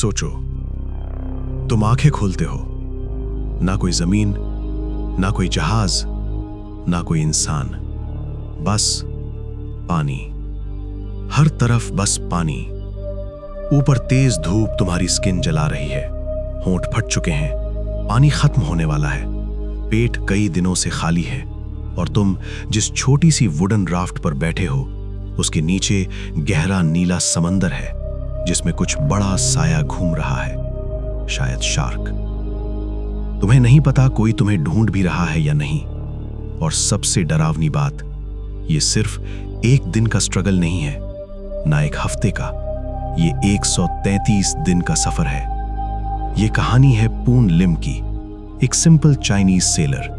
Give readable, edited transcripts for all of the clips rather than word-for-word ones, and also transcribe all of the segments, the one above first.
सोचो, तुम आंखें खोलते हो, ना कोई जमीन, ना कोई जहाज, ना कोई इंसान, बस पानी। हर तरफ बस पानी। ऊपर तेज धूप तुम्हारी स्किन जला रही है, होंठ फट चुके हैं, पानी खत्म होने वाला है, पेट कई दिनों से खाली है और तुम जिस छोटी सी वुडन राफ्ट पर बैठे हो उसके नीचे गहरा नीला समंदर है जिसमें कुछ बड़ा साया घूम रहा है, शायद शार्क। तुम्हें नहीं पता कोई तुम्हें ढूंढ भी रहा है या नहीं। और सबसे डरावनी बात, ये सिर्फ एक दिन का स्ट्रगल नहीं है, ना एक हफ्ते का, ये 133 दिन का सफर है। ये कहानी है पून लिम की, एक सिंपल चाइनीज सेलर।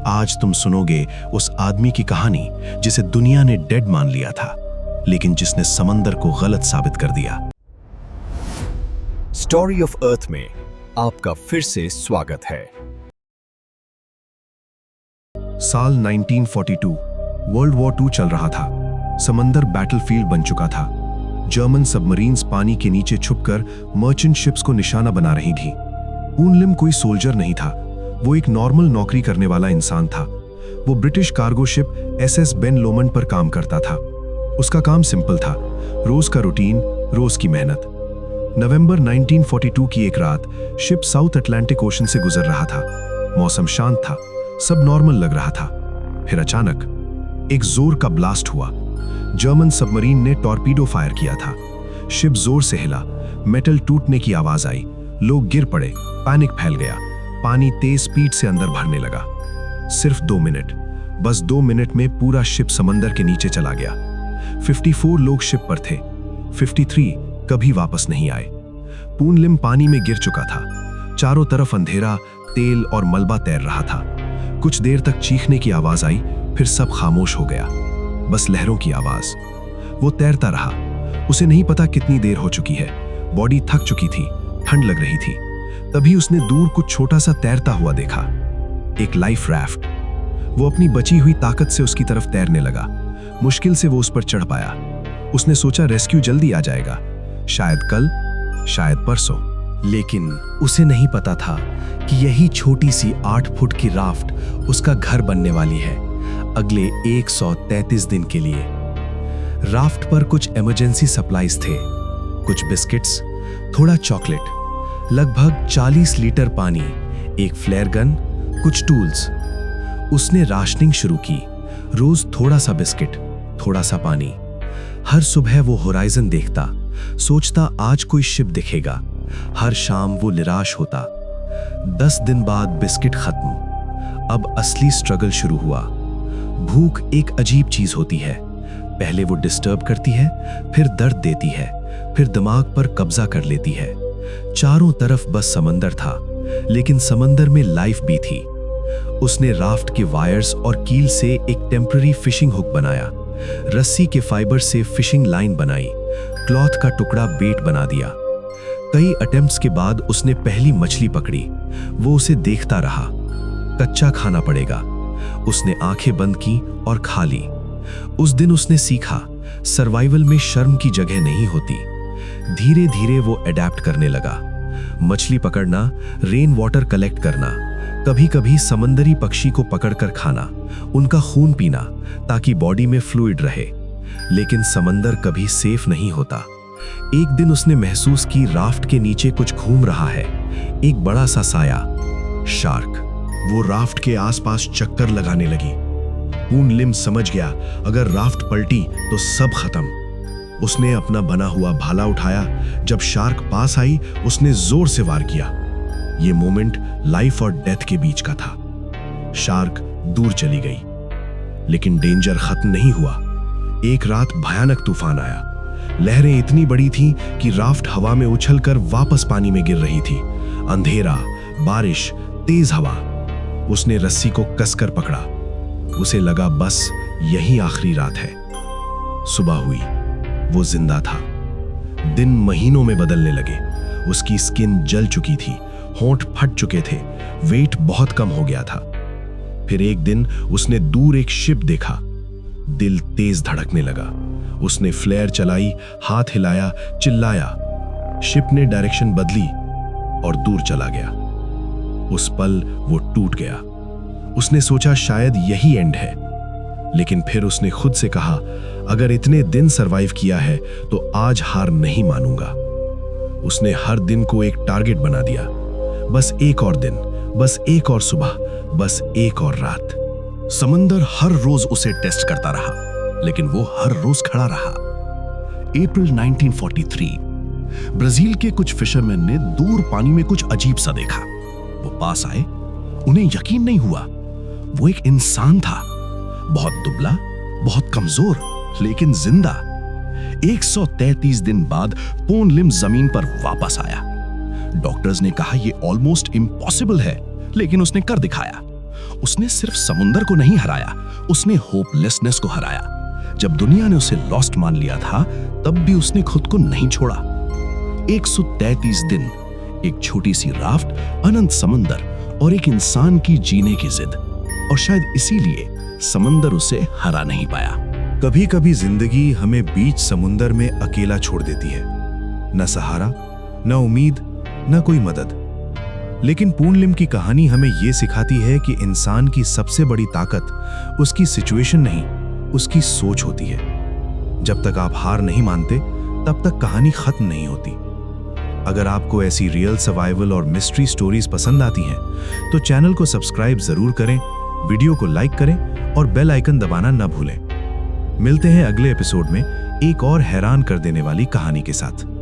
आज तुम सुनोगे उस आदमी की कहानी जिसे दुनिया ने डेड मान लिया था, लेकिन जिसने समंदर को गलत साबित कर दिया। स्टोरी ऑफ अर्थ में आपका फिर से स्वागत है। साल 1942, वर्ल्ड वॉर 2 चल रहा था। समंदर बैटलफील्ड बन चुका था। जर्मन सबमरीन्स पानी के नीचे छुपकर मर्चेंट शिप्स को निशाना बना रही थी। पून लिम कोई सोल्जर नहीं था, वो एक नॉर्मल नौकरी करने वाला इंसान था। वो British cargo ship SS Ben Lomond पर काम करता था। उसका काम सिंपल था, रोज का रूटीन, रोज की मेहनत। नवंबर 1942 की एक रात शिप साउथ अटलांटिक ओशन से गुजर रहा था। मौसम शांत था, सब नॉर्मल लग रहा था। फिर अचानक एक जोर का ब्लास्ट हुआ। जर्मन सबमरीन ने टॉर्पीडो फायर किया था। शिप जोर से हिला, मेटल टूटने की आवाज आई, लोग गिर पड़े, पैनिक फैल गया। पानी तेज स्पीड से अंदर भरने लगा। सिर्फ 2 मिनट, बस 2 मिनट में पूरा शिप समंदर के नीचे चला गया। 54 लोग शिप पर थे, 53 कभी वापस नहीं आए। पून लिम पानी में गिर चुका था। चारों तरफ अंधेरा, तेल और मलबा तैर रहा था। कुछ देर तक चीखने की आवाज आई, फिर सब खामोश हो गया, बस लहरों की आवाज। वो तैरता रहा। उसे नहीं पता कितनी देर हो चुकी है। बॉडी थक चुकी थी, ठंड लग रही थी। तभी उसने दूर कुछ छोटा सा तैरता हुआ देखा, एक लाइफ राफ्ट। वो अपनी बची हुई ताकत से उसकी तरफ तैरने लगा। मुश्किल से वो उस पर चढ़ पाया। उसने सोचा रेस्क्यू जल्दी आ जाएगा, शायद कल, शायद परसों। लेकिन उसे नहीं पता था कि यही छोटी सी 8 फुट की राफ्ट उसका घर बनने वाली है अगले 133 दिन के लिए। राफ्ट पर कुछ इमरजेंसी सप्लाईज थे, कुछ बिस्किट्स, थोड़ा चॉकलेट, लगभग 40 लीटर पानी, एक फ्लेयर गन, कुछ टूल्स। उसने राशनिंग शुरू की, रोज थोड़ा सा बिस्किट, थोड़ा सा पानी। हर सुबह वो होराइजन देखता, सोचता आज कोई शिप दिखेगा। हर शाम वो निराश होता। 10 दिन बाद बिस्किट खत्म। अब असली स्ट्रगल शुरू हुआ। भूख एक अजीब चीज होती है, पहले वो डिस्टर्ब करती है, फिर दर्द देती है, फिर दिमाग पर कब्जा कर लेती है। चारों तरफ बस समंदर था, लेकिन समंदर में लाइफ भी थी। उसने राफ्ट के वायर्स और कील से एक टेम्पररी फिशिंग हुक बनाया, रस्सी के फाइबर से फिशिंग लाइन बनाई, क्लॉथ का टुकड़ा बेट बना दिया। कई अटेम्प्ट्स के बाद उसने पहली मछली पकड़ी। वो उसे देखता रहा, कच्चा खाना पड़ेगा। उसने आंखें बंद की और खा ली। उस दिन उसने सीखा, सर्वाइवल में शर्म की जगह नहीं होती। धीरे धीरे वो अडेप्ट करने लगा। मछली पकड़ना, रेन वाटर कलेक्ट करना, कभी कभी समंदरी पक्षी को पकड़कर खाना, उनका खून पीना ताकि बॉडी में फ्लूइड रहे। लेकिन समंदर कभी सेफ नहीं होता। एक दिन उसने महसूस की राफ्ट के नीचे कुछ घूम रहा है, एक बड़ा सा साया, शार्क। वो राफ्ट के आसपास चक्कर लगाने लगी। पून लिम समझ गया, अगर राफ्ट पलटी तो सब खत्म। उसने अपना बना हुआ भाला उठाया। जब शार्क पास आई, उसने जोर से वार किया। यह मोमेंट लाइफ और डेथ के बीच का था। शार्क दूर चली गई, लेकिन डेंजर खत्म नहीं हुआ। एक रात भयानक तूफान आया। लहरें इतनी बड़ी थीं कि राफ्ट हवा में उछलकर वापस पानी में गिर रही थी। अंधेरा, बारिश, तेज हवा। उसने रस्सी को कसकर पकड़ा। उसे लगा बस यही आखिरी रात है। सुबह हुई, वो जिंदा था। दिन महीनों में बदलने लगे। उसकी स्किन जल चुकी थी, होंठ फट चुके थे, वेट बहुत कम हो गया था। फिर एक दिन उसने दूर एक शिप देखा। दिल तेज धड़कने लगा। उसने फ्लेयर चलाई, हाथ हिलाया, चिल्लाया, शिप ने डायरेक्शन बदली और दूर चला गया। उस पल वो टूट गया। उसने सोचा शायद यही एंड है, लेकिन फिर उसने खुद से कहा, अगर इतने दिन सरवाइव किया है तो आज हार नहीं मानूंगा। उसने हर दिन को एक टारगेट बना दिया। बस एक और दिन, बस एक और सुबह, बस एक और रात। समंदर हर रोज उसे टेस्ट करता रहा, लेकिन वो हर रोज खड़ा रहा। अप्रैल 1943, ब्राजील के कुछ फिशरमैन ने दूर पानी में कुछ अजीब सा देखा। वो पास आए, उन्हें यकीन नहीं हुआ। वो एक इंसान था, बहुत दुबला, बहुत कमजोर, लेकिन जिंदा। 133 दिन बाद पोन लिम जमीन पर वापस आया। डॉक्टर्स ने कहा यह ऑलमोस्ट इम्पॉसिबल है, लेकिन उसने कर दिखाया। उसने सिर्फ समुंदर को नहीं हराया, उसने होपलेसनेस को हराया। जब दुनिया ने उसे लॉस्ट मान लिया था, तब भी उसने खुद को नहीं छोड़ा। 133 दिन, एक छोटी सी राफ्ट, अनंत समंदर और एक इंसान की जीने की जिद, और शायद इसीलिए समंदर उसे हरा नहीं पाया। कभी कभी जिंदगी हमें बीच समुंदर में अकेला छोड़ देती है, न सहारा, न उम्मीद, न कोई मदद। लेकिन पूर्ण लिम की कहानी हमें यह सिखाती है कि इंसान की सबसे बड़ी ताकत उसकी सिचुएशन नहीं, उसकी सोच होती है। जब तक आप हार नहीं मानते, तब तक कहानी खत्म नहीं होती। अगर आपको ऐसी रियल सर्वाइवल और मिस्ट्री स्टोरीज पसंद आती हैं, तो चैनल को सब्सक्राइब जरूर करें, वीडियो को लाइक करें और बेल आइकन दबाना न भूलें। मिलते हैं अगले एपिसोड में एक और हैरान कर देने वाली कहानी के साथ।